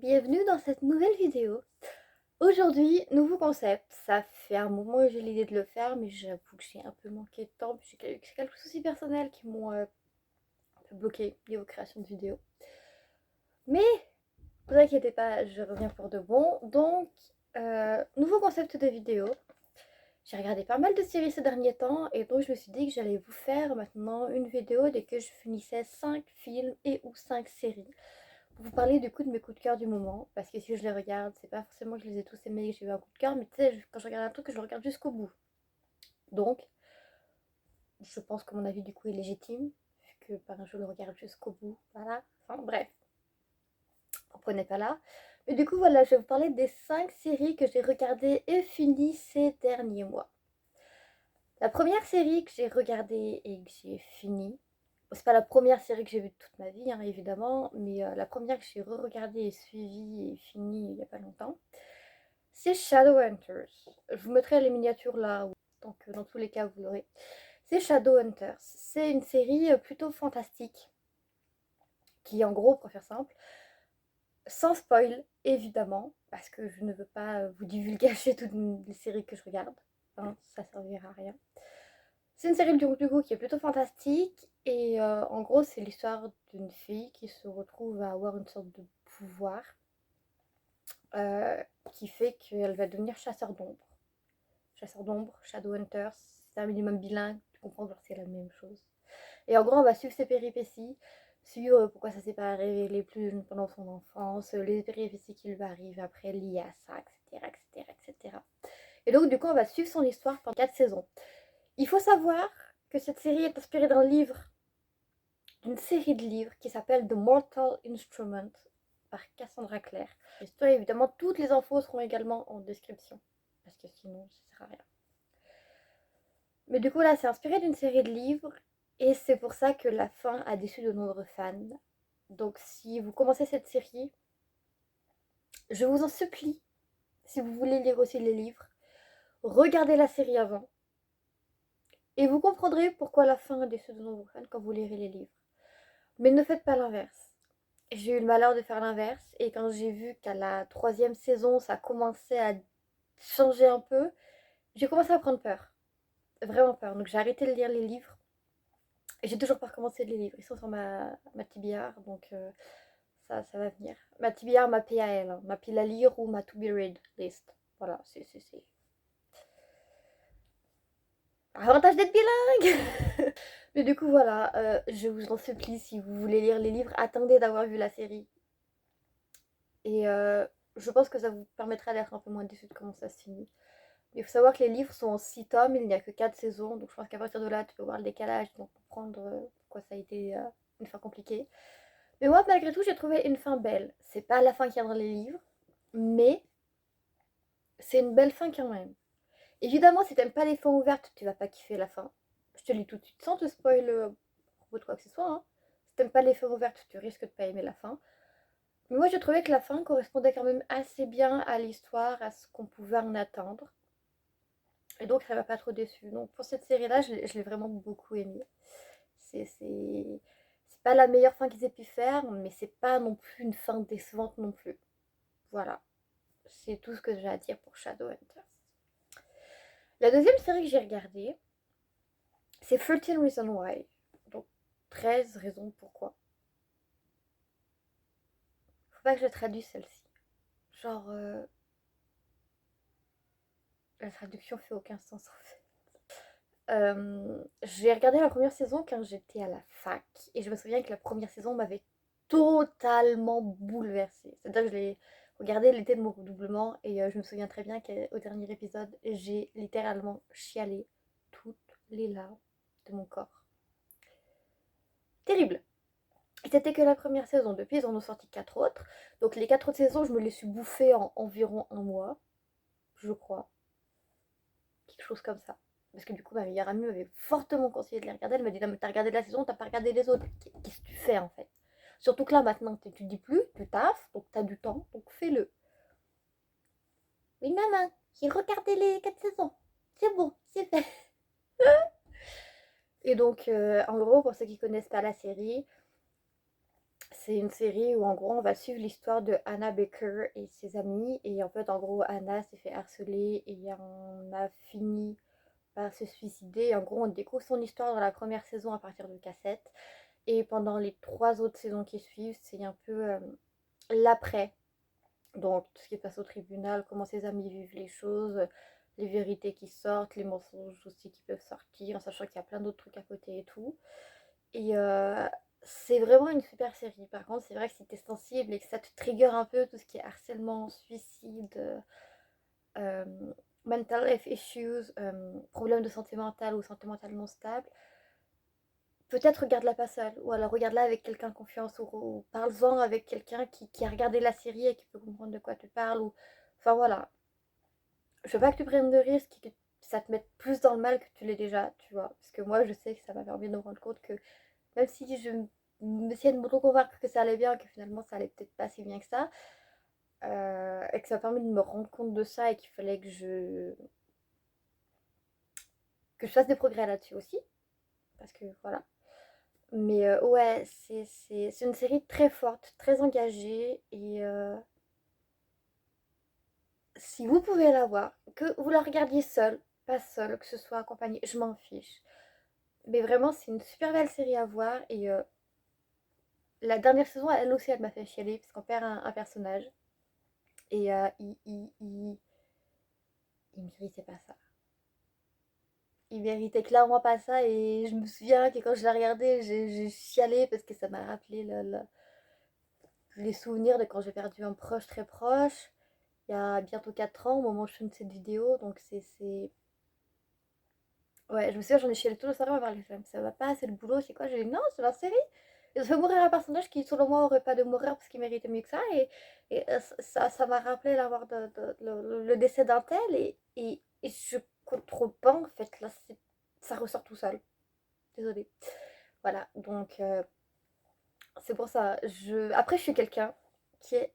Bienvenue dans cette nouvelle vidéo. Aujourd'hui, nouveau concept. Ça fait un moment que j'ai l'idée de le faire, mais j'avoue que j'ai un peu manqué de temps. J'ai quelques soucis personnels qui m'ont un peu bloqué niveau création de vidéos. Mais ne vous inquiétez pas, je reviens pour de bon. Donc, nouveau concept de vidéo. J'ai regardé pas mal de séries ces derniers temps et donc je me suis dit que j'allais vous faire maintenant une vidéo dès que je finissais 5 films et ou 5 séries. Pour vous parler du coup de mes coups de cœur du moment, parce que si je les regarde, c'est pas forcément que je les ai tous aimés et que j'ai eu un coup de cœur, mais tu sais, quand je regarde un truc, je le regarde jusqu'au bout. Donc, je pense que mon avis du coup est légitime, vu que je le regarde jusqu'au bout, voilà. Enfin bref, vous prenez pas là. Mais du coup, voilà, je vais vous parler des 5 séries que j'ai regardées et finies ces derniers mois. La première série que j'ai regardée et que j'ai finie, c'est pas la première série que j'ai vue de toute ma vie, hein, évidemment, mais la première que j'ai re-regardée et suivie et finie il y a pas longtemps, c'est Shadowhunters. Je vous mettrai les miniatures là, donc dans tous les cas vous l'aurez. C'est Shadowhunters. C'est une série plutôt fantastique, qui en gros, pour faire simple, sans spoil évidemment, parce que je ne veux pas vous divulgacher toutes les séries que je regarde, hein, ça servira à rien. C'est une série du coup qui est plutôt fantastique et en gros c'est l'histoire d'une fille qui se retrouve à avoir une sorte de pouvoir euh, qui fait qu'elle va devenir chasseur d'ombre. Chasseur d'ombre, Shadowhunters, c'est un minimum bilingue, tu comprends, genre c'est la même chose. Et en gros on va suivre ses péripéties, suivre pourquoi ça s'est pas révélé plus jeune pendant son enfance, les péripéties qui lui arrivent après liées à ça, etc., etc., etc. Et donc du coup on va suivre son histoire pendant 4 saisons. Il faut savoir que cette série est inspirée d'un livre, d'une série de livres qui s'appelle The Mortal Instrument par Cassandra Clare. Et évidemment, toutes les infos seront également en description, parce que sinon, ça sert à rien. Mais du coup, là, c'est inspiré d'une série de livres, et c'est pour ça que la fin a déçu de nombreux fans. Donc, si vous commencez cette série, je vous en supplie, si vous voulez lire aussi les livres, regardez la série avant, et vous comprendrez pourquoi la fin a déçu de nombreux fans quand vous lirez les livres. Mais ne faites pas l'inverse. J'ai eu le malheur de faire l'inverse et quand j'ai vu qu'à la troisième saison ça commençait à changer un peu, j'ai commencé à prendre peur. Vraiment peur. Donc j'ai arrêté de lire les livres et j'ai toujours pas recommencé de les livres. Ils sont sur ma TBR donc ça va venir. Ma TBR, ma PAL, hein, ma pile à lire ou ma to be read list. Voilà, c'est. Avantage d'être bilingue. Mais du coup voilà, je vous en supplie, si vous voulez lire les livres, attendez d'avoir vu la série. Et je pense que ça vous permettra d'être un peu moins déçu de comment ça se finit. Il faut savoir que les livres sont en 6 tomes, il n'y a que 4 saisons, donc je pense qu'à partir de là, tu peux voir le décalage, donc comprendre pourquoi ça a été une fin compliquée. Mais moi, malgré tout, j'ai trouvé une fin belle. C'est pas la fin qu'il y a dans les livres, mais c'est une belle fin quand même. Évidemment, si t'aimes pas les fins ouvertes, tu vas pas kiffer la fin. Je te le dis tout de suite, sans te spoil à propos de quoi que ce soit. Hein. Si t'aimes pas les fins ouvertes, tu risques de pas aimer la fin. Mais moi, je trouvais que la fin correspondait quand même assez bien à l'histoire, à ce qu'on pouvait en attendre. Et donc, ça m'a pas trop déçue. Donc, pour cette série-là, je l'ai vraiment beaucoup aimée. C'est pas la meilleure fin qu'ils aient pu faire, mais c'est pas non plus une fin décevante non plus. Voilà. C'est tout ce que j'ai à dire pour Shadowhunters. La deuxième série que j'ai regardée, c'est 13 Reasons Why. Donc, 13 raisons pourquoi. Faut pas que je traduise celle-ci. Genre, la traduction fait aucun sens en fait. J'ai regardé la première saison quand j'étais à la fac et je me souviens que la première saison m'avait totalement bouleversée. C'est-à-dire que je l'ai regardé l'été de mon redoublement et je me souviens très bien qu'au dernier épisode, j'ai littéralement chialé toutes les larmes de mon corps. Terrible. Et c'était que la première saison. Depuis, ils en ont sorti 4 autres. Donc les 4 autres saisons, je me les suis bouffées en environ un mois, je crois. Quelque chose comme ça. Parce que du coup, ma meilleure amie m'avait fortement conseillé de les regarder. Elle m'a dit: non, mais t'as regardé la saison, t'as pas regardé les autres. Qu'est-ce que tu fais en fait? Surtout que là, maintenant, tu dis plus, tu taffes, donc t'as du temps, donc fais-le. Oui, maman, j'ai regardé les 4 saisons. C'est bon, c'est fait. Et donc, en gros, pour ceux qui connaissent pas la série, c'est une série où en gros on va suivre l'histoire de Hannah Baker et ses amis. Et en fait en gros Hannah s'est fait harceler et on a fini par se suicider. Et en gros on découvre son histoire dans la première saison à partir de cassettes. Et pendant les 3 autres saisons qui suivent, c'est un peu l'après. Donc tout ce qui se passe au tribunal, comment ses amis vivent les choses, les vérités qui sortent, les mensonges aussi qui peuvent sortir, en sachant qu'il y a plein d'autres trucs à côté et tout. Et c'est vraiment une super série. Par contre, c'est vrai que si t'es sensible et que ça te trigger un peu tout ce qui est harcèlement, suicide, euh, mental health issues, problèmes de santé mentale ou santé mentale non stable, peut-être regarde-la pas seule. Ou alors regarde-la avec quelqu'un de confiance ou parle-en avec quelqu'un qui a regardé la série et qui peut comprendre de quoi tu parles. Ou... Enfin voilà. Je veux pas que tu prennes de risques et que ça te mette plus dans le mal que tu l'es déjà, tu vois. Parce que moi, je sais que ça m'a permis de me rendre compte que même si je m'essayais de me convaincre que ça allait bien, que finalement ça allait peut-être pas si bien que ça, et que ça m'a permis de me rendre compte de ça et qu'il fallait que je fasse des progrès là-dessus aussi. Parce que voilà. Mais ouais, c'est une série très forte, très engagée. Et si vous pouvez la voir, que vous la regardiez seul, pas seul, que ce soit accompagné, je m'en fiche. Mais vraiment, c'est une super belle série à voir. Et la dernière saison, elle aussi, elle m'a fait chialer parce qu'on perd un personnage. Et il méritait pas ça. Il méritait clairement pas ça. Et je me souviens que quand je l'ai regardé, j'ai chialé parce que ça m'a rappelé les souvenirs de quand j'ai perdu un proche très proche. Il y a bientôt 4 ans au moment où je filme cette vidéo. Donc c'est... Ouais, je me souviens, j'en ai chialé tout le soir à voir les femmes. Ça va pas, c'est le boulot, c'est quoi? J'ai dit non, c'est la série. Ils ont fait mourir un personnage qui, selon moi, aurait pas de mourir parce qu'il méritait mieux que ça. Et ça m'a rappelé la mort le décès d'un tel. Et je contrôle pas, en fait. Là, ça ressort tout seul. Désolée. Voilà, donc c'est pour ça. Après, je suis quelqu'un qui est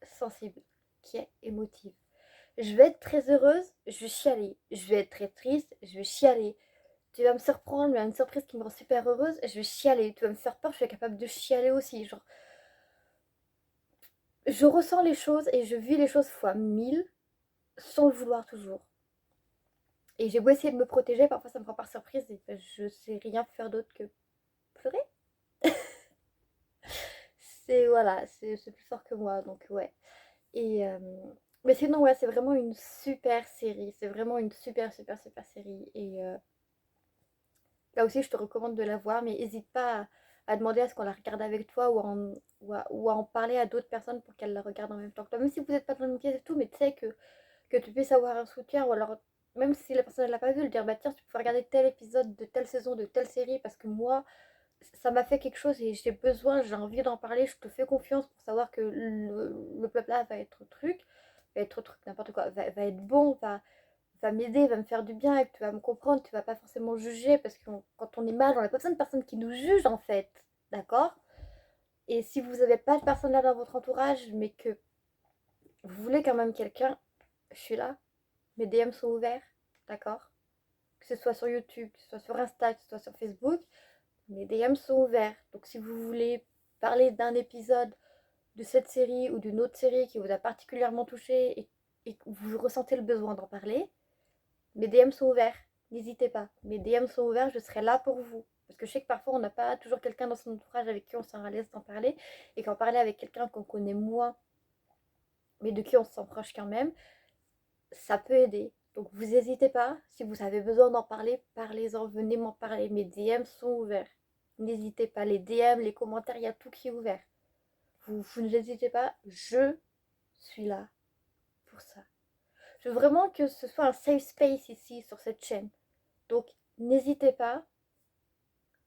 sensible, qui est émotive. Je vais être très heureuse, je vais chialer. Je vais être très triste, je vais chialer. Tu vas me surprendre, mais une surprise qui me rend super heureuse, je vais chialer. Tu vas me faire peur, je suis capable de chialer aussi. Genre, je ressens les choses et je vis les choses fois 1000 sans le vouloir toujours. Et j'ai beau essayer de me protéger, parfois ça me prend par surprise et ben, je sais rien faire d'autre que pleurer. C'est voilà, c'est plus fort que moi, donc ouais. Et mais sinon ouais, c'est vraiment une super série. C'est vraiment une super série. Et là aussi, je te recommande de la voir, mais n'hésite pas à demander à ce qu'on la regarde avec toi ou à en parler à d'autres personnes pour qu'elles la regardent en même temps que toi. Même si vous n'êtes pas dans le même pièce et tout, mais tu sais que tu puisses avoir un soutien ou alors même si la personne ne l'a pas vu, le dire bah tiens, tu peux regarder tel épisode de telle saison, de telle série parce que moi, ça m'a fait quelque chose et j'ai besoin, j'ai envie d'en parler, je te fais confiance pour savoir que le peuple là va être truc, n'importe quoi, va être bon, va m'aider, va me faire du bien et que tu vas me comprendre, tu vas pas forcément juger parce que quand on est mal, on n'a pas besoin de personne qui nous juge en fait, d'accord? Et si vous n'avez pas de personne là dans votre entourage, mais que vous voulez quand même quelqu'un, je suis là, mes DM sont ouverts, d'accord? Que ce soit sur YouTube, que ce soit sur Insta, que ce soit sur Facebook, mes DM sont ouverts. Donc si vous voulez parler d'un épisode de cette série ou d'une autre série qui vous a particulièrement touché et que vous ressentez le besoin d'en parler, mes DM sont ouverts. N'hésitez pas. Mes DM sont ouverts, je serai là pour vous. Parce que je sais que parfois on n'a pas toujours quelqu'un dans son entourage avec qui on se sent à l'aise d'en parler. Et qu'en parler avec quelqu'un qu'on connaît moins, mais de qui on se sent proche quand même, ça peut aider. Donc vous n'hésitez pas. Si vous avez besoin d'en parler, parlez-en. Venez m'en parler. Mes DM sont ouverts. N'hésitez pas. Les DM, les commentaires, il y a tout qui est ouvert. Vous n'hésitez pas. Je suis là pour ça. Je veux vraiment que ce soit un safe space ici sur cette chaîne. Donc n'hésitez pas.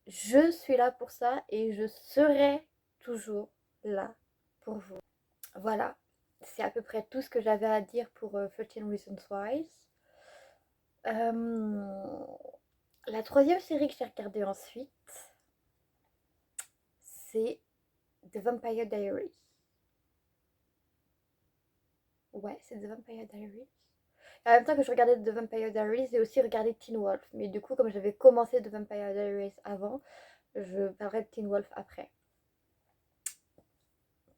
Je suis là pour ça et je serai toujours là pour vous. Voilà, c'est à peu près tout ce que j'avais à dire pour 13 Reasons Why. La troisième série que j'ai regardée ensuite, c'est The Vampire Diaries. Ouais, c'est The Vampire Diaries. En même temps que je regardais The Vampire Diaries, j'ai aussi regardé Teen Wolf. Mais du coup, comme j'avais commencé The Vampire Diaries avant, je parlerai de Teen Wolf après.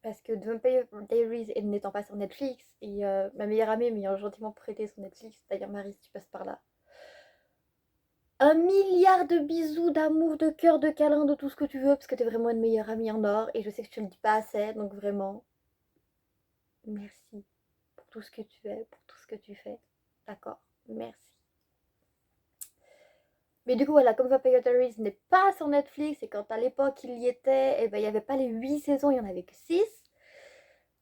Parce que The Vampire Diaries n'étant pas sur Netflix, et ma meilleure amie m'ayant gentiment prêté son Netflix, d'ailleurs Marie, si tu passes par là, 1 milliard de bisous, d'amour, de cœur, de câlins, de tout ce que tu veux, parce que t'es vraiment une meilleure amie en or, et je sais que je te le dis pas assez, donc vraiment, merci pour tout ce que tu es, pour tout ce que tu fais. D'accord, merci. Mais du coup, voilà, comme Vampire Diaries n'est pas sur Netflix, et quand à l'époque il y était, et ben, il n'y avait pas les 8 saisons, il n'y en avait que 6.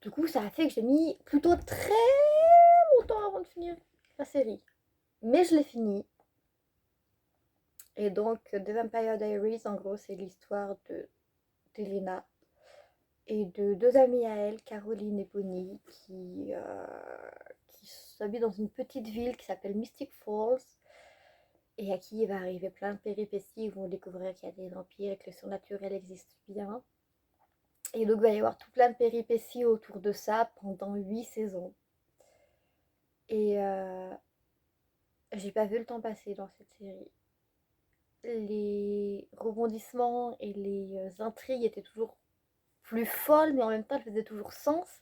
Du coup, ça a fait que j'ai mis plutôt très longtemps avant de finir la série. Mais je l'ai fini. Et donc, The Vampire Diaries, en gros, c'est l'histoire d'Elena et de deux amies à elle, Caroline et Bonnie, qui s'habitent dans une petite ville qui s'appelle Mystic Falls et à qui il va arriver plein de péripéties. Ils vont découvrir qu'il y a des vampires et que le surnaturel existe bien. Et donc, il va y avoir tout plein de péripéties autour de ça pendant 8 saisons. Et j'ai pas vu le temps passer dans cette série. Les rebondissements et les intrigues étaient toujours plus folles, mais en même temps, elles faisaient toujours sens.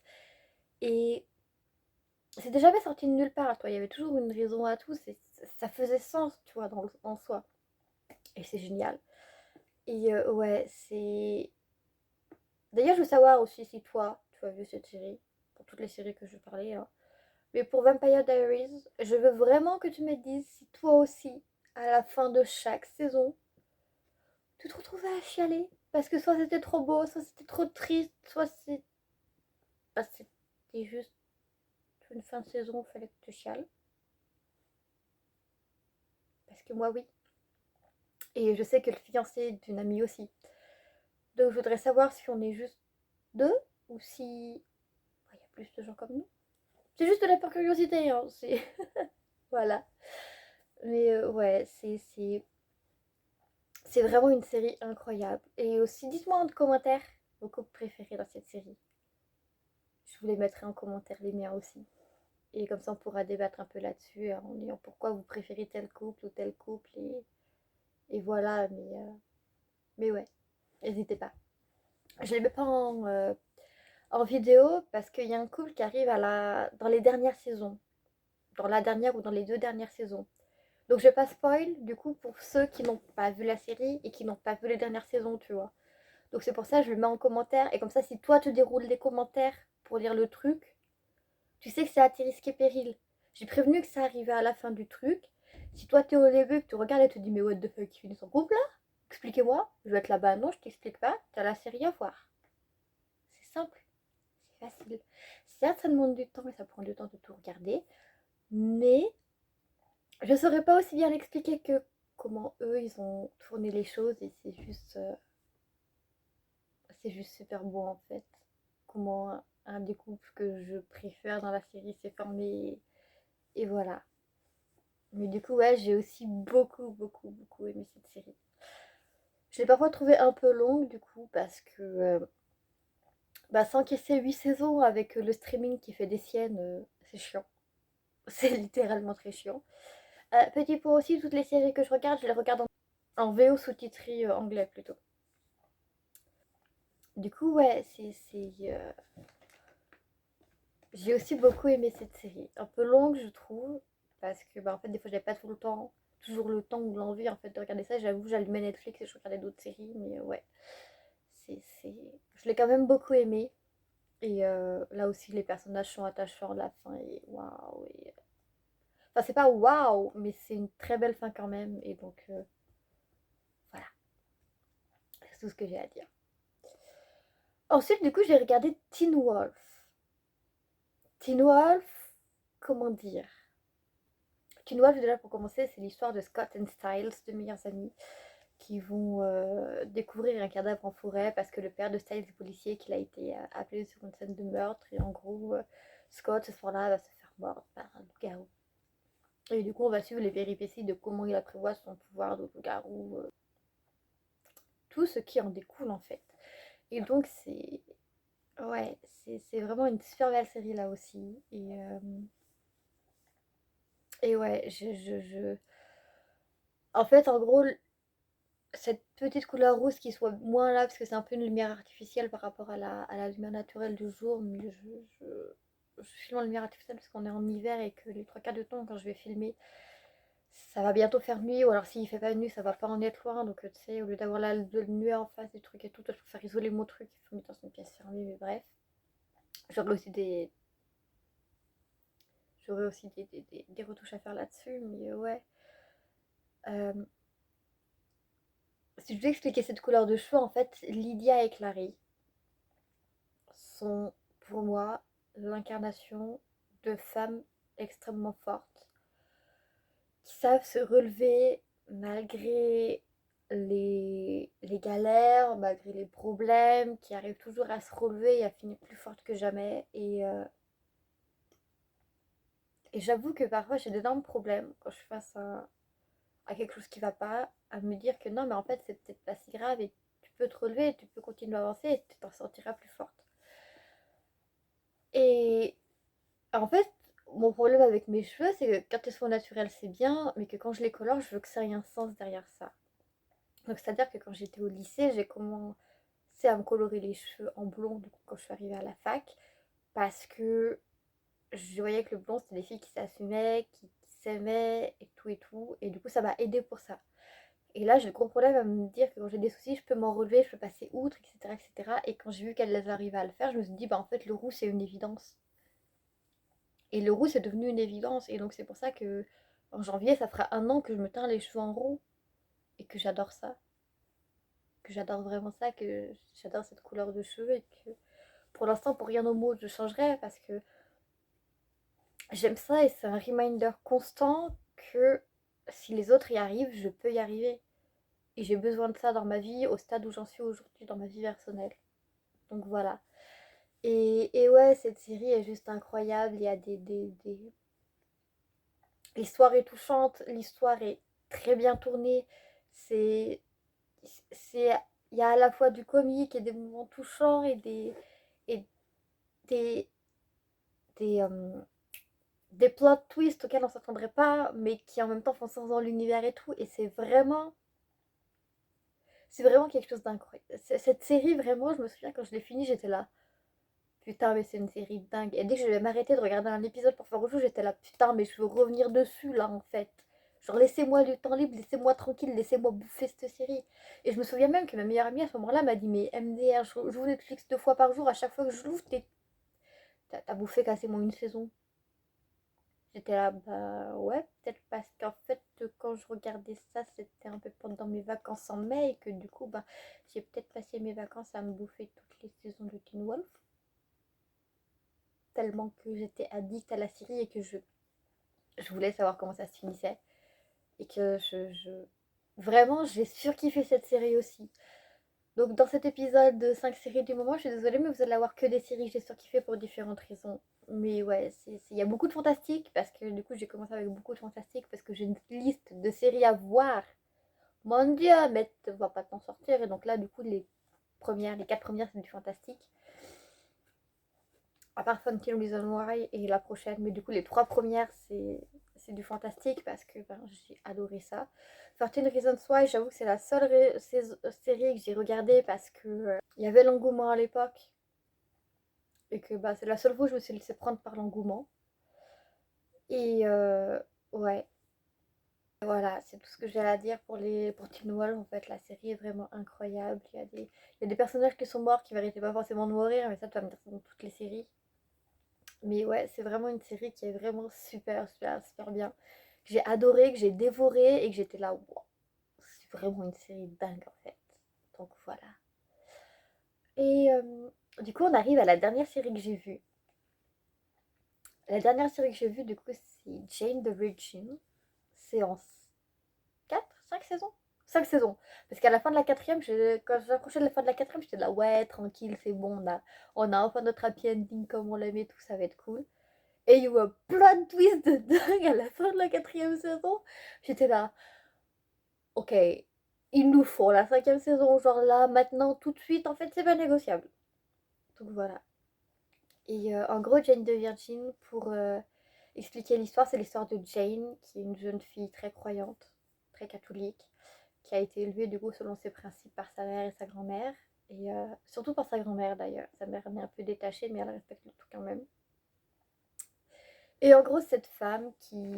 Et c'était jamais sorti de nulle part, toi. Il y avait toujours une raison à tout. Ça faisait sens, tu vois, en soi. Et c'est génial. Et ouais, c'est. D'ailleurs, je veux savoir aussi si toi, tu as vu cette série. Pour toutes les séries que je parlais, hein. Mais pour Vampire Diaries, je veux vraiment que tu me dises si toi aussi, à la fin de chaque saison, tu te retrouvais à chialer. Parce que soit c'était trop beau, soit c'était trop triste, soit c'était juste une fin de saison, il fallait que tu chiales. Parce que moi, oui. Et je sais que le fiancé d'une amie aussi. Donc je voudrais savoir si on est juste deux ou si il y a plus de gens comme nous. C'est juste de la pure curiosité, hein. C'est voilà. Mais ouais, c'est vraiment une série incroyable. Et aussi, dites-moi en commentaire vos couples préférés dans cette série. Je vous les mettrai en commentaire les miens aussi. Et comme ça, on pourra débattre un peu là-dessus, hein, en disant pourquoi vous préférez tel couple ou tel couple. Et voilà, mais ouais, n'hésitez pas. Je les mets pas en vidéo parce qu'il y a un couple qui arrive dans les dernières saisons. Dans la dernière ou dans les 2 dernières saisons. Donc je vais pas spoil, du coup, pour ceux qui n'ont pas vu la série et qui n'ont pas vu les dernières saisons, tu vois. Donc c'est pour ça que je le mets en commentaire. Et comme ça, si toi, tu déroules les commentaires pour lire le truc, tu sais que c'est à tes risques et périls. J'ai prévenu que ça arrivait à la fin du truc. Si toi, t'es au début, que tu regardes et tu te dis, mais what the fuck, ils finissent en couple là? Expliquez-moi. Je vais être là-bas. Non, je t'explique pas. T'as la série à voir. C'est simple. C'est facile. Certes, ça demande du temps et ça prend du temps de tout regarder. Mais je saurais pas aussi bien l'expliquer que comment eux, ils ont tourné les choses. Et c'est juste super beau en fait. Comment un des couples que je préfère dans la série s'est formé. Et voilà. Mais du coup, ouais, j'ai aussi beaucoup, beaucoup, beaucoup aimé cette série. Je l'ai parfois trouvée un peu longue, du coup, parce que s'encaisser 8 saisons avec le streaming qui fait des siennes, c'est chiant. C'est littéralement très chiant. Petit point aussi, toutes les séries que je regarde, je les regarde en VO sous-titré anglais plutôt. Du coup, ouais, j'ai aussi beaucoup aimé cette série. Un peu longue, je trouve, parce que en fait, des fois, j'avais pas tout le temps, toujours le temps ou l'envie en fait de regarder ça. J'avoue, j'allumais Netflix et je regardais d'autres séries, mais ouais, je l'ai quand même beaucoup aimé. Et là aussi, les personnages sont attachants, la fin et waouh. Enfin, c'est pas waouh, mais c'est une très belle fin quand même. Et donc, voilà, c'est tout ce que j'ai à dire. Ensuite, du coup, j'ai regardé Teen Wolf. Teen Wolf, comment dire? Teen Wolf, déjà pour commencer, c'est l'histoire de Scott et Styles, deux meilleurs amis, qui vont découvrir un cadavre en forêt parce que le père de Styles est policier, qu'il a été appelé sur une scène de meurtre. Et en gros, Scott, ce soir-là, va se faire mordre par un loup-garou. Et du coup, on va suivre les péripéties de comment il apprivoise son pouvoir de loup-garou, tout ce qui en découle en fait. Et donc, ouais, c'est vraiment une super belle série là aussi. Et ouais, en fait, en gros, cette petite couleur rouge qui soit moins là, parce que c'est un peu une lumière artificielle par rapport à la lumière naturelle du jour, mais je filme en lumière artificielle parce qu'on est en hiver et que les trois quarts du temps quand je vais filmer, ça va bientôt faire nuit, ou alors s'il fait pas nuit, ça va pas en être loin, donc tu sais, au lieu d'avoir la de nuée en face des trucs et tout, toi, je préfère isoler mon truc et filmer dans une pièce fermée, mais bref. J'aurais aussi des, j'aurais aussi des retouches à faire là-dessus, mais ouais. Euh, si je devais expliquer cette couleur de cheveux, en fait, Lydia et Clary sont pour moi l'incarnation de femmes extrêmement fortes qui savent se relever malgré les galères, malgré les problèmes, qui arrivent toujours à se relever et à finir plus fortes que jamais. Et j'avoue que parfois j'ai d'énormes problèmes quand je suis face à quelque chose qui va pas, à me dire que non, mais en fait c'est peut-être pas si grave et tu peux te relever, tu peux continuer à avancer et tu t'en sortiras plus forte. Et en fait, mon problème avec mes cheveux, c'est que quand ils sont naturels, c'est bien, mais que quand je les colore, je veux que ça ait un sens derrière ça. Donc, c'est-à-dire que quand j'étais au lycée, j'ai commencé à me colorer les cheveux en blond, du coup, quand je suis arrivée à la fac, parce que je voyais que le blond, c'était des filles qui s'assumaient, qui s'aimaient, et tout et tout. Et du coup, ça m'a aidé pour ça. Et là, j'ai le gros problème à me dire que quand j'ai des soucis, je peux m'en relever, je peux passer outre, etc. etc. Et quand j'ai vu qu'elles arrivaient à le faire, je me suis dit, bah en fait, le roux, c'est une évidence. Et le roux, c'est devenu une évidence. Et donc, c'est pour ça que en janvier, ça fera 1 an que je me teins les cheveux en roux. Et que j'adore ça. Que j'adore vraiment ça. Que j'adore cette couleur de cheveux. Et que pour l'instant, pour rien au monde, je changerai. Parce que j'aime ça. Et c'est un reminder constant que si les autres y arrivent, je peux y arriver. Et j'ai besoin de ça dans ma vie, au stade où j'en suis aujourd'hui, dans ma vie personnelle. Donc voilà. Et ouais, cette série est juste incroyable. Il y a des... L'histoire est touchante, l'histoire est très bien tournée. C'est, c'est, il y a à la fois du comique et des moments touchants et des, des, euh, des plot twists auxquels on s'attendrait pas, mais qui en même temps font sens dans l'univers et tout. Et c'est vraiment quelque chose d'incroyable. Cette série, vraiment, je me souviens quand je l'ai finie, j'étais là. Putain, mais c'est une série dingue. Et dès que je vais m'arrêter de regarder un épisode pour faire autre chose, j'étais là. Putain, mais je veux revenir dessus, là, en fait. Genre, laissez-moi du temps libre, laissez-moi tranquille, laissez-moi bouffer cette série. Et je me souviens même que ma meilleure amie à ce moment-là m'a dit, mais MDR, j'ouvre Netflix 2 fois par jour, à chaque fois que je l'ouvre, t'as bouffé quasiment une saison. J'étais là, bah ouais, peut-être parce qu'en fait, quand je regardais ça, c'était un peu pendant mes vacances en mai, et que du coup, bah, j'ai peut-être passé mes vacances à me bouffer toutes les saisons de Teen Wolf, tellement que j'étais addict à la série et que je voulais savoir comment ça se finissait. Et que vraiment, j'ai surkiffé cette série aussi. Donc dans cet épisode de 5 séries du moment, je suis désolée, mais vous allez avoir que des séries que j'ai surkiffé pour différentes raisons. Mais ouais, il y a beaucoup de fantastique, parce que du coup j'ai commencé avec beaucoup de fantastique, parce que j'ai une liste de séries à voir. Mon dieu, mais tu vas pas t'en sortir. Et donc là, du coup, les 4 premières, c'est du fantastique. À part Funkin' Reason Why et la prochaine, mais du coup les 3 premières c'est du fantastique parce que ben, j'ai adoré ça. 13 Reasons Why, j'avoue que c'est la seule série que j'ai regardée parce que il y avait l'engouement à l'époque et que bah, c'est la seule fois où je me suis laissée prendre par l'engouement. Et ouais, voilà, c'est tout ce que j'ai à dire pour Teen Wolf. En fait, la série est vraiment incroyable. Il y a des personnages qui sont morts qui méritaient pas forcément de mourir, mais ça tu vas me dire ça dans toutes les séries. Mais ouais, c'est vraiment une série qui est vraiment super, super, super bien. Que j'ai adoré, que j'ai dévoré et que j'étais là, wow, c'est vraiment une série dingue en fait. Donc voilà. Et du coup, on arrive à la dernière série que j'ai vue. La dernière série que j'ai vue, du coup, c'est Jane the Virgin. C'est en 4 5 saisons 5 saisons. Parce qu'à la fin de la quatrième, quand j'approchais de la fin de la quatrième, j'étais là, ouais, tranquille, c'est bon, on a enfin notre happy ending comme on l'aimait, tout ça va être cool. Et il y a eu un plot twist de dingue à la fin de la quatrième saison. J'étais là, ok, il nous faut la cinquième saison, genre là, maintenant, tout de suite, en fait, c'est pas négociable. Donc voilà. Et en gros, Jane de Virgin, pour expliquer l'histoire, c'est l'histoire de Jane, qui est une jeune fille très croyante, très catholique, qui a été élevé du coup selon ses principes par sa mère et sa grand-mère. Et surtout par sa grand-mère d'ailleurs. Sa mère est un peu détachée, mais elle respecte tout quand même. Et en gros, cette femme qui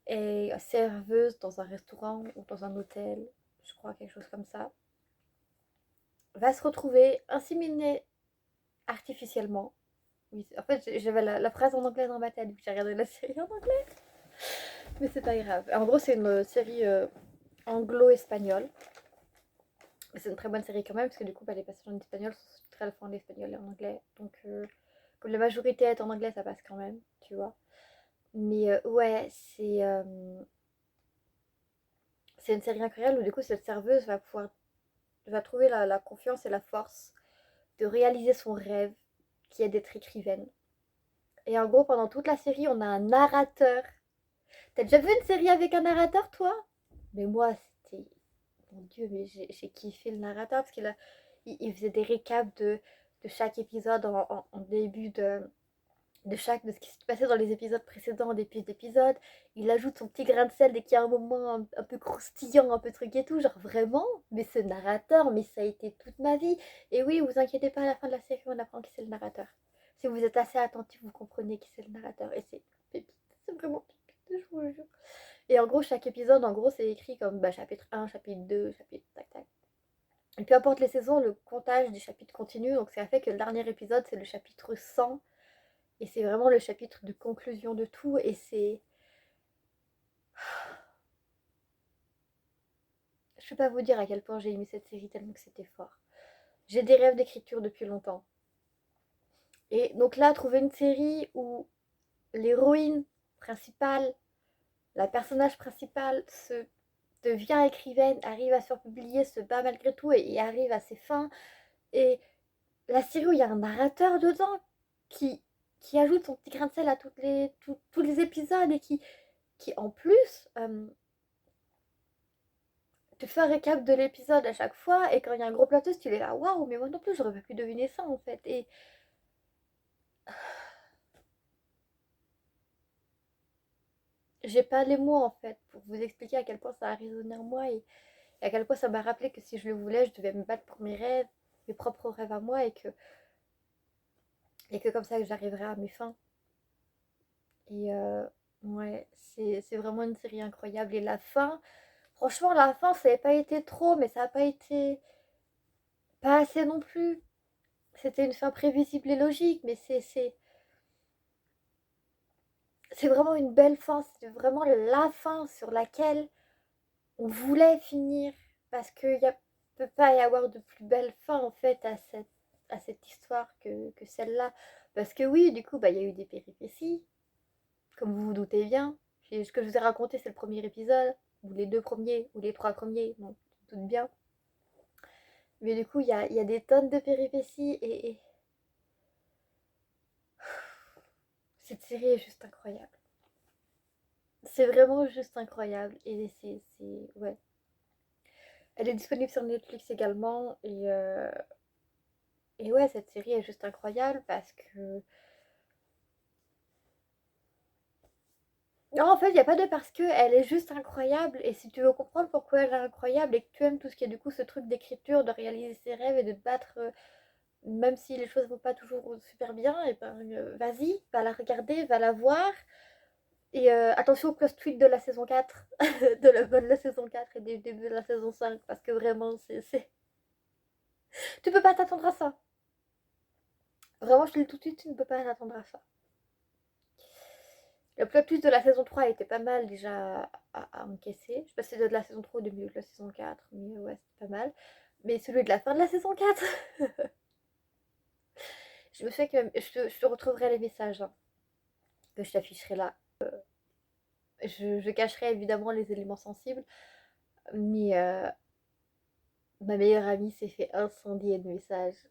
est serveuse dans un restaurant ou dans un hôtel, je crois, quelque chose comme ça, va se retrouver inséminée artificiellement. Oui, en fait, j'avais la phrase en anglais dans ma tête, vu que j'ai regardé la série en anglais. Mais c'est pas grave. En gros, c'est une série anglo-espagnole. Mais c'est une très bonne série quand même, parce que du coup, les passages en espagnol sont sous-titrés à la fois en espagnol et en anglais. Donc, comme la majorité est en anglais, ça passe quand même, tu vois. Mais ouais, c'est une série incroyable où du coup, cette serveuse va trouver la confiance et la force de réaliser son rêve, qui est d'être écrivaine. Et en gros, pendant toute la série, on a un narrateur. T'as déjà vu une série avec un narrateur, toi? Mais moi, c'était... Mon Dieu, mais j'ai kiffé le narrateur parce il faisait des récaps de chaque épisode en début de ce qui se passait dans les épisodes précédents, des pièces d'épisodes. Il ajoute son petit grain de sel dès qu'il y a un moment un peu croustillant, un peu truc et tout. Genre vraiment, mais ce narrateur, mais ça a été toute ma vie. Et oui, vous inquiétez pas, à la fin de la série, on apprend qui c'est le narrateur. Si vous êtes assez attentif, vous comprenez qui c'est le narrateur. Et c'est pépite, c'est vraiment pépite, je vous le jure. Et en gros, chaque épisode, en gros, c'est écrit comme chapitre 1, chapitre 2, chapitre tac tac. Et peu importe les saisons, le comptage des chapitres continue. Donc ça fait que le dernier épisode, c'est le chapitre 100. Et c'est vraiment le chapitre de conclusion de tout. Et c'est... Je peux pas vous dire à quel point j'ai aimé cette série tellement que c'était fort. J'ai des rêves d'écriture depuis longtemps. Et donc là, trouver une série où l'héroïne principale, la personnage principale devient écrivaine, arrive à se faire publier, se bat malgré tout et arrive à ses fins. Et la série où il y a un narrateur dedans qui, qui ajoute son petit grain de sel à tous les épisodes et qui en plus te fait un récap de l'épisode à chaque fois. Et quand il y a un gros plot twist, tu es là, waouh, mais moi non plus, j'aurais pas pu deviner ça en fait. Et j'ai pas les mots en fait pour vous expliquer à quel point ça a résonné en moi et à quel point ça m'a rappelé que si je le voulais, je devais me battre pour mes rêves, mes propres rêves à moi et que comme ça que j'arriverai à mes fins. Et ouais, c'est vraiment une série incroyable. Et la fin, franchement, la fin, ça n'a pas été trop, mais ça n'a pas été pas assez non plus. C'était une fin prévisible et logique, mais c'est vraiment une belle fin. C'est vraiment la fin sur laquelle on voulait finir. Parce qu'il ne peut pas y avoir de plus belle fin, en fait, à cette histoire que celle-là. Parce que oui, du coup, il y a eu des péripéties, comme vous vous doutez bien. Ce que je vous ai raconté, c'est le premier épisode, ou les deux premiers, ou les trois premiers, bon, tu te doutes bien. Mais du coup, il y a des tonnes de péripéties et cette série est juste incroyable. C'est vraiment juste incroyable. Et ouais. Elle est disponible sur Netflix également. Et ouais, cette série est juste incroyable parce que... Non, en fait, il n'y a pas de parce que, elle est juste incroyable. Et si tu veux comprendre pourquoi elle est incroyable et que tu aimes tout ce qui est du coup ce truc d'écriture, de réaliser ses rêves et de te battre, même si les choses ne vont pas toujours super bien, et ben vas-y, va la regarder, va la voir. Et attention au plot twist de la saison 4, de la bonne de la saison 4 et du début de la saison 5, parce que vraiment, tu peux pas t'attendre à ça. Vraiment, je te le dis tout de suite, tu ne peux pas t'attendre à ça. Le plot twist de la saison 3 était pas mal déjà à encaisser. Je sais pas si c'était de la saison 3 ou du milieu de la saison 4, mais ouais, c'était pas mal. Mais celui de la fin de la saison 4, je me souviens que je te retrouverai les messages hein, que je t'afficherai là. Je cacherai évidemment les éléments sensibles, mais ma meilleure amie s'est fait incendier de messages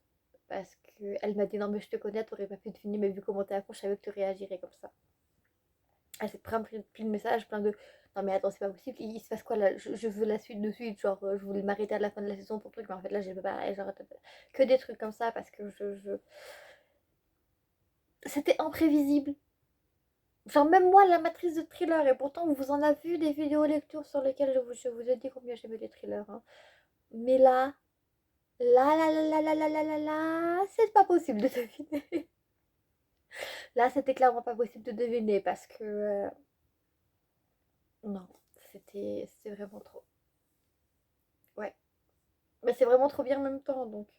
parce qu'elle m'a dit non mais je te connais, t'aurais pas pu deviner mais vu comment t'es accro, je savais que tu réagirais comme ça. Elle s'est plein de messages, plein de non mais attends c'est pas possible, il se passe quoi là, je veux la suite de suite, genre je voulais m'arrêter à la fin de la saison pour le truc mais en fait là j'ai pas, genre, que des trucs comme ça parce que c'était imprévisible. Genre même moi, la matrice de thriller, et pourtant vous en avez vu des vidéos lectures sur lesquelles je vous ai dit combien j'aimais les thrillers. Hein. Mais là, c'est pas possible de deviner. Là, c'était clairement pas possible de deviner parce que non, c'était vraiment trop. Ouais, mais c'est vraiment trop bien en même temps, donc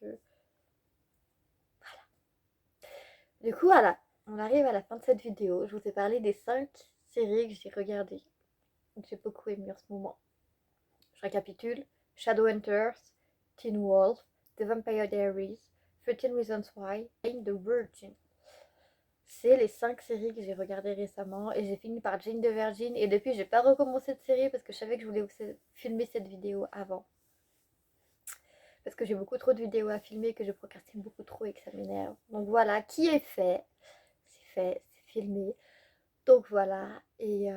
du coup voilà, on arrive à la fin de cette vidéo. Je vous ai parlé des 5 séries que j'ai regardées, que j'ai beaucoup aimé en ce moment. Je récapitule: Shadowhunters, Teen Wolf, The Vampire Diaries, 13 Reasons Why, and The Virgin. C'est les 5 séries que j'ai regardées récemment et j'ai fini par Jane the Virgin et depuis j'ai pas recommencé de série parce que je savais que je voulais filmer cette vidéo avant. Parce que j'ai beaucoup trop de vidéos à filmer, que je procrastine beaucoup trop et que ça m'énerve. Donc voilà, qui est fait, c'est filmé. Donc voilà, et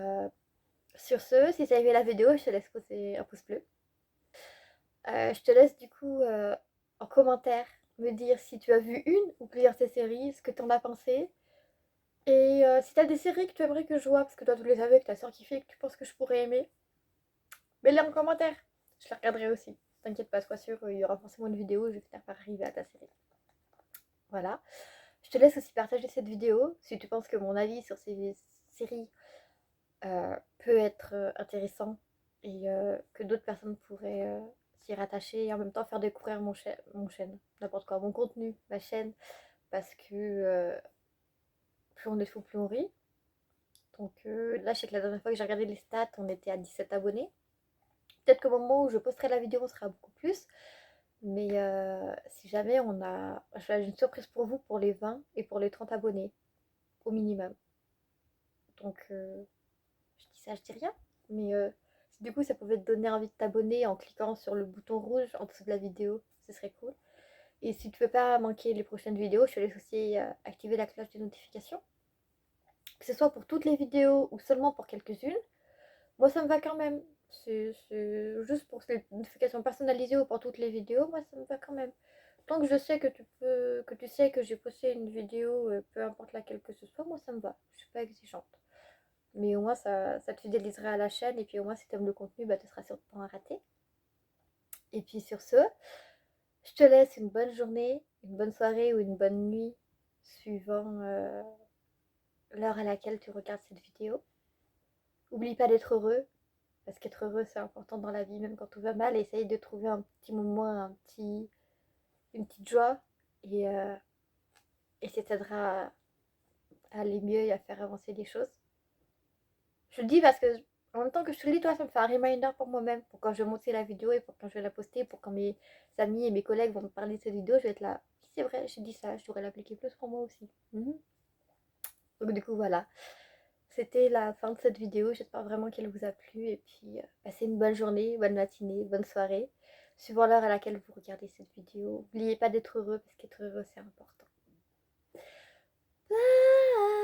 sur ce, si tu as aimé la vidéo, je te laisse poser un pouce bleu. Je te laisse du coup en commentaire me dire si tu as vu une ou plusieurs de ces séries, ce que tu en as pensé. Et si tu as des séries que tu aimerais que je vois, parce que toi tu les avais, que tu as surkiffé et que tu penses que je pourrais aimer, mets-les en commentaire. Je les regarderai aussi. T'inquiète pas, sois sûr, il y aura forcément une vidéo, je vais finir par arriver à ta série. Voilà. Je te laisse aussi partager cette vidéo si tu penses que mon avis sur ces séries peut être intéressant et que d'autres personnes pourraient s'y rattacher et en même temps faire découvrir mon chaîne, n'importe quoi, mon contenu, ma chaîne, parce que plus on est fou, plus on rit. Donc là, je sais que la dernière fois que j'ai regardé les stats, on était à 17 abonnés. Peut-être qu'au moment où je posterai la vidéo, on sera beaucoup plus. Mais si jamais j'ai une surprise pour vous pour les 20 et pour les 30 abonnés, au minimum. Donc je dis ça, je dis rien. Mais si du coup ça pouvait te donner envie de t'abonner en cliquant sur le bouton rouge en dessous de la vidéo, ce serait cool. Et si tu veux pas manquer les prochaines vidéos, je te laisse aussi activer la cloche des notifications. Que ce soit pour toutes les vidéos ou seulement pour quelques-unes, moi ça me va quand même. C'est juste pour les notifications personnalisées ou pour toutes les vidéos, moi ça me va quand même. Tant que je sais que tu sais que j'ai posté une vidéo, peu importe laquelle que ce soit, moi ça me va. Je suis pas exigeante. Mais au moins ça te fidélisera à la chaîne et puis au moins si tu aimes le contenu, bah tu seras sûr de pas en rater. Et puis sur ce, je te laisse une bonne journée, une bonne soirée ou une bonne nuit, suivant l'heure à laquelle tu regardes cette vidéo. Oublie pas d'être heureux, parce qu'être heureux c'est important dans la vie, même quand tout va mal. Essaye de trouver un petit moment, une petite joie et ça t'aidera à aller mieux et à faire avancer les choses. Je le dis parce que en même temps que je te le dis, toi, ça me fait un reminder pour moi-même, pour quand je vais monter la vidéo et pour quand je vais la poster, pour quand mes amis et mes collègues vont me parler de cette vidéo, je vais être là. Oui, c'est vrai, j'ai dit ça, je devrais l'appliquer plus pour moi aussi. Donc du coup, voilà. C'était la fin de cette vidéo. J'espère vraiment qu'elle vous a plu. Et puis, passez une bonne journée, bonne matinée, bonne soirée. Suivant l'heure à laquelle vous regardez cette vidéo. N'oubliez pas d'être heureux parce qu'être heureux, c'est important. Bye.